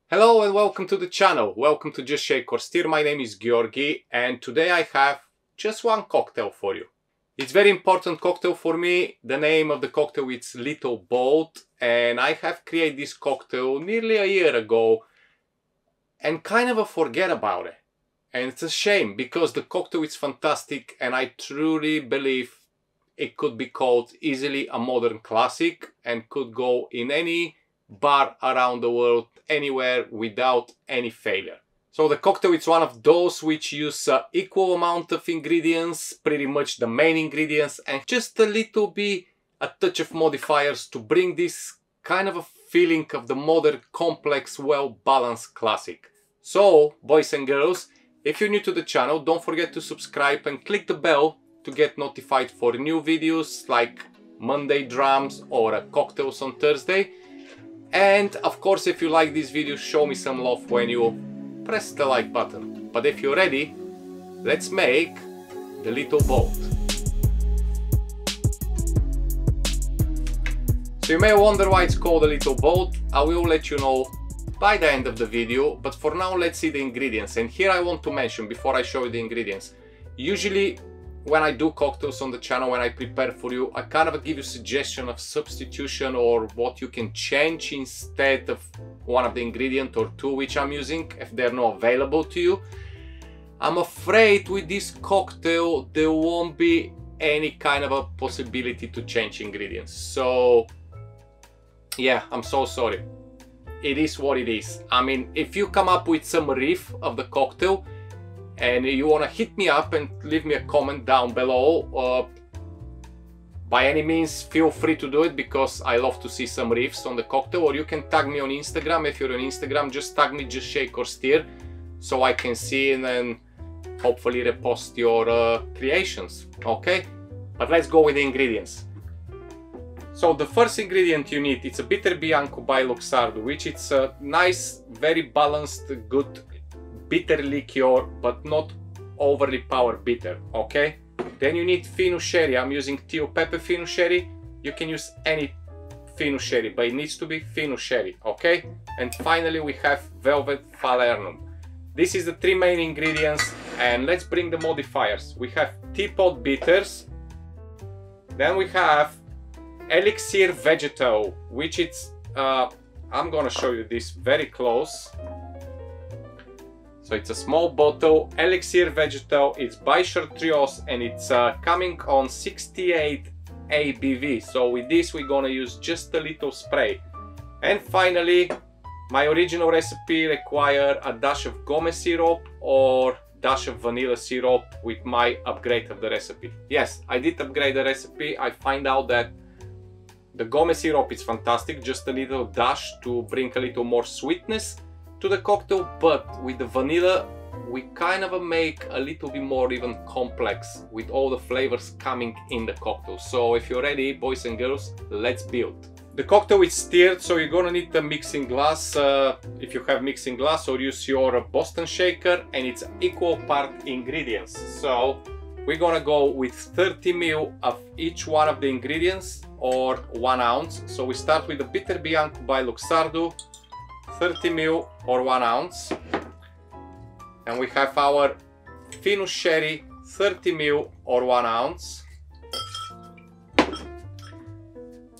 Hello and welcome to the channel. Welcome to Just Shake or Stir. My name is Georgi and today I have just one cocktail for you. It's very important cocktail for me. The name of the cocktail is Little Boat and I have created this cocktail nearly a year ago and kind of forget about it. And it's a shame because the cocktail is fantastic and I truly believe it could be called easily a modern classic and could go in any bar around the world, anywhere, without any failure. So the cocktail is one of those which use equal amount of ingredients, pretty much the main ingredients, and just a little bit, a touch of modifiers to bring this kind of a feeling of the modern, complex, well-balanced classic. So, boys and girls, if you're new to the channel, don't forget to subscribe and click the bell to get notified for new videos like Monday drums or cocktails on Thursday. And of course, if you like this video, show me some love when you press the like button. But if you're ready, let's make the Little Boat. So you may wonder why it's called a Little Boat. I will let you know by the end of the video, but for now let's see the ingredients. And here I want to mention, before I show you the ingredients, usually when I do cocktails on the channel, when I prepare for you, I kind of give you suggestion of substitution or what you can change instead of one of the ingredient or two which I'm using if they're not available to you. I'm afraid with this cocktail there won't be any kind of a possibility to change ingredients. So yeah, I'm so sorry. It is what it is. I mean, if you come up with some riff of the cocktail and you want to hit me up and leave me a comment down below, by any means feel free to do it because I love to see some riffs on the cocktail. Or you can tag me on Instagram. If you're on Instagram, just tag me Just Shake or Stir so I can see and then hopefully repost your creations. Okay, but let's go with the ingredients. So the first ingredient you need, it's a Bitter Bianco by Luxardo, which is a nice, very balanced, good bitter liqueur, but not overly power bitter. Okay, then you need Fino Sherry. I'm using Tio Pepe Fino Sherry. You can use any Fino Sherry, but it needs to be Fino Sherry. Okay, and finally we have Velvet Falernum. This is the three main ingredients, and let's bring the modifiers. We have Teapot Bitters, then we have Elixir Vegetal, which it's I'm gonna show you this very close. So it's a small bottle, Elixir Vegetal. It's by Chartreuse and it's coming on 68 ABV. So with this we're gonna use just a little spray. And finally, my original recipe require a dash of gome syrup or dash of vanilla syrup with my upgrade of the recipe. Yes, I did upgrade the recipe. I find out that the gome syrup is fantastic, just a little dash to bring a little more sweetness to the cocktail, but with the vanilla we kind of make a little bit more even complex with all the flavors coming in the cocktail. So if you're ready, boys and girls, let's build. The cocktail is stirred, so you're gonna need a mixing glass, if you have mixing glass, or use your Boston shaker, and it's equal part ingredients. So we're gonna go with 30 ml of each one of the ingredients, or 1 ounce. So we start with the Bitter Bianco by Luxardo, 30 ml or 1 ounce, and we have our Fino Sherry, 30 ml or 1 ounce,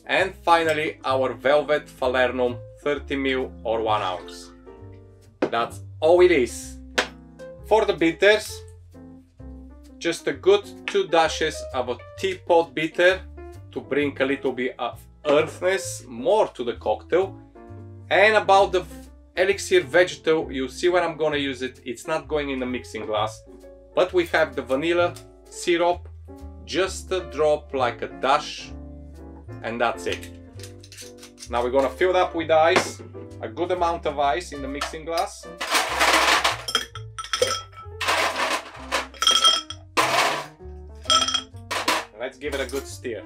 and finally our Velvet Falernum, 30 ml or 1 ounce. That's all it is. For the bitters, just a good 2 dashes of a teapot bitter to bring a little bit of earthiness more to the cocktail. And about the Elixir Vegetal, you see where I'm gonna use it. It's not going in the mixing glass, but we have the vanilla syrup, just a drop, like a dash, and that's it. Now we're gonna fill it up with ice, a good amount of ice in the mixing glass. Let's give it a good stir.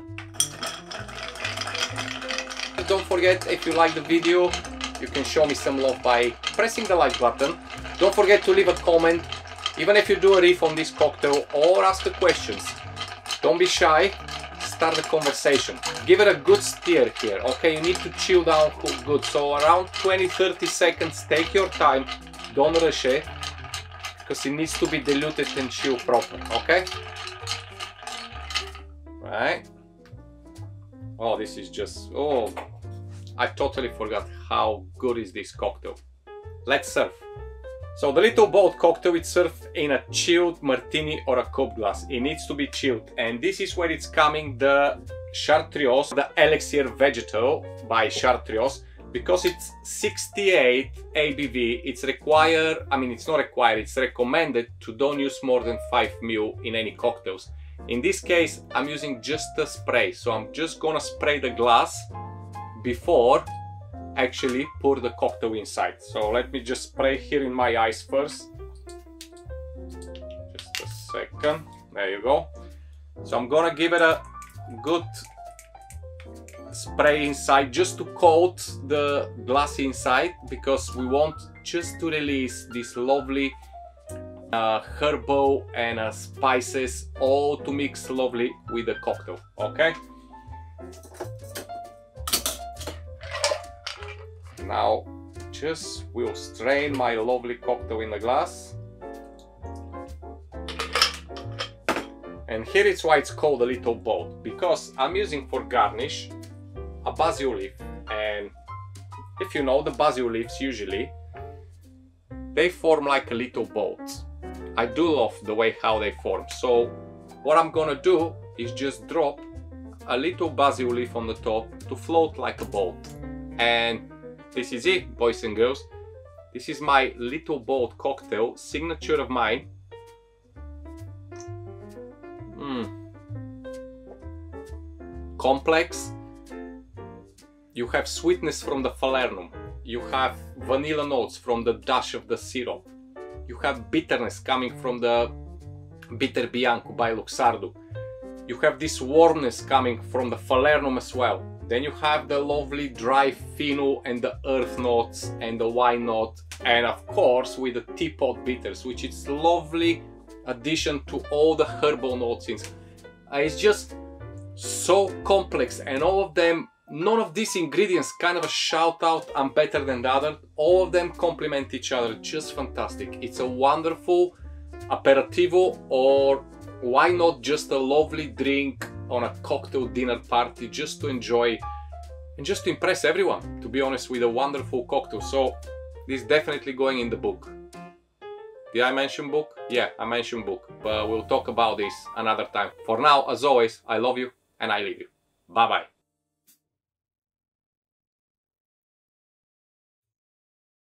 Don't forget, if you like the video, you can show me some love by pressing the like button. Don't forget to leave a comment, even if you do a riff on this cocktail or ask the questions. Don't be shy, start the conversation. Give it a good steer here, okay? You need to chill down good. So around 20-30 seconds, take your time, don't rush it, because it needs to be diluted and chill proper, okay? Right. Oh, this is just, oh, I totally forgot how good is this cocktail. Let's serve. So the Little Boat cocktail is served in a chilled martini or a cup glass. It needs to be chilled, and this is where it's coming, the Chartreuse, the Elixir Vegetal by Chartreuse. Because it's 68 ABV, it's required, I mean it's not required, it's recommended to don't use more than 5 ml in any cocktails. In this case, I'm using just a spray, so I'm just gonna spray the glass before actually pour the cocktail inside. So let me just spray here in my eyes first. Just a second, there you go. So I'm gonna give it a good spray inside just to coat the glass inside, because we want just to release this lovely herbal and spices, all to mix lovely with the cocktail, okay? Now just will strain my lovely cocktail in the glass. And here is why it's called a Little Boat, because I'm using for garnish a basil leaf, and if you know, the basil leaves usually they form like a little boat. I do love the way how they form, so what I'm gonna do is just drop a little basil leaf on the top to float like a boat. And this is it, boys and girls. This is my Little Boat cocktail, signature of mine. Complex. You have sweetness from the falernum. You have vanilla notes from the dash of the syrup. You have bitterness coming from the Bitter Bianco by Luxardo. You have this warmness coming from the falernum as well. Then you have the lovely dry fennel and the earth notes and the wine note, and of course with the teapot bitters, which is lovely addition to all the herbal notes. It's just so complex, and all of them, none of these ingredients kind of a shout out I'm better than the other. All of them complement each other, just fantastic. It's a wonderful aperitivo, or why not just a lovely drink on a cocktail dinner party, just to enjoy and just to impress everyone, to be honest, with a wonderful cocktail. So this is definitely going in the book. Did I mention book? Yeah, I mentioned book, but we'll talk about this another time. For now, as always, I love you and I leave you. Bye bye.